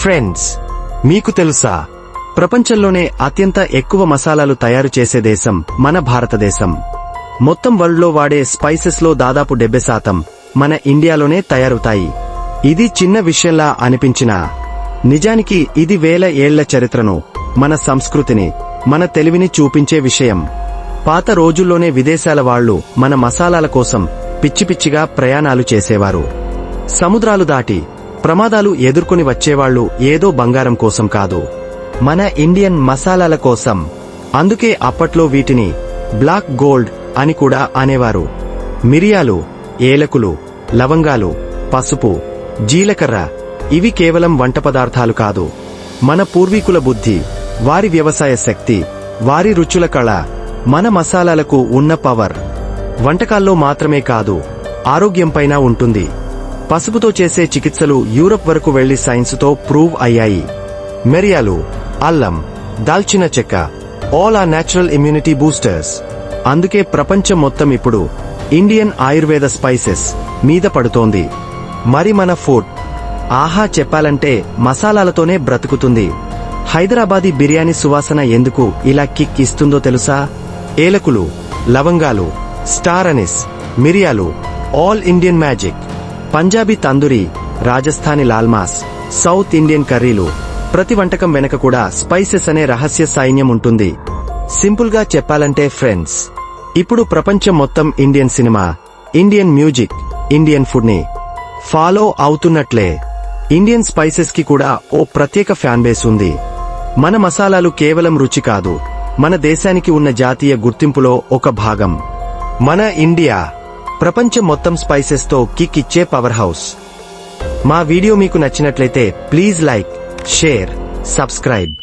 Friends, మీకు తెలుసా, ప్రపంచంలోనే అత్యంత ఎక్కువ మసాలాలు తయారు చేసే దేశం మన భారతదేశం. మొత్తం వరల్డ్ లో వాడే స్పైసెస్ లో దాదాపు 70% మన ఇండియాలోనే తయారవుతాయి. ఇది చిన్న విషయంలా అనిపించినా నిజానికి ఇది వేల ఏళ్ల చరిత్రను, మన సంస్కృతిని, మన తెలివిని చూపించే విషయం. పాత రోజుల్లోనే విదేశాల వాళ్లు మన మసాలాల కోసం పిచ్చిపిచ్చిగా ప్రయాణాలు చేసేవారు. సముద్రాలు దాటి ప్రమాదాలు ఎదుర్కొని వచ్చేవాళ్లు ఏదో బంగారం కోసం కాదు, మన ఇండియన్ మసాలాల కోసం. అందుకే అప్పట్లో వీటిని బ్లాక్ గోల్డ్ అని కూడా అనేవారు. మిరియాలు, ఏలకులు, లవంగాలు, పసుపు, జీలకర్ర ఇవి కేవలం వంట పదార్థాలు కాదు, మన పూర్వీకుల బుద్ధి, వారి వ్యవసాయ శక్తి, వారి రుచుల కళ. మన మసాలాలకు ఉన్న పవర్ వంటకాల్లో మాత్రమే కాదు, ఆరోగ్యంపైనా ఉంటుంది. పసుపుతో చేసే చికిత్సలు యూరప్ వరకు వెళ్లి సైన్సుతో ప్రూవ్ అయ్యాయి. మిరియాలు, అల్లం, దాల్చిన చెక్క all are natural immunity boosters. అందుకే ప్రపంచం మొత్తం ఇప్పుడు ఇండియన్ ఆయుర్వేద స్పైసెస్ మీద పడుతోంది. మరి మన ఫుడ్, ఆహా చెప్పాలంటే మసాలాలతోనే బ్రతుకుతుంది. హైదరాబాదీ బిర్యానీ సువాసన ఎందుకు ఇలా కిక్ ఇస్తుందో తెలుసా? ఏలకులు, లవంగాలు, స్టార్ అనిస్, మిరియాలు all Indian magic. Punjabi tandoori, Rajasthani laal maas, south Indian కర్రీలు, ప్రతి వంటకం వెనక కూడా స్పైసెస్ అనే రహస్య సైన్యం ఉంటుంది. సింపుల్ గా చెప్పాలంటే ఫ్రెండ్స్, ఇప్పుడు ప్రపంచం మొత్తం Indian cinema, Indian music, Indian food ని ఫాలో అవుతున్నట్లే ఇండియన్ స్పైసెస్ కి కూడా ఓ ప్రత్యేక ఫ్యాన్ బేస్ ఉంది. మన మసాలాలు కేవలం రుచి కాదు, మన దేశానికి ఉన్న జాతీయ గుర్తింపులో ఒక భాగం. మన ఇండియా ప్రపంచం మొత్తం స్పైసెస్ తో కిక్ ఇచ్చే పవర్ హౌస్. మా వీడియో మీకు నచ్చినట్లయితే ప్లీజ్ లైక్, షేర్, సబ్స్క్రైబ్.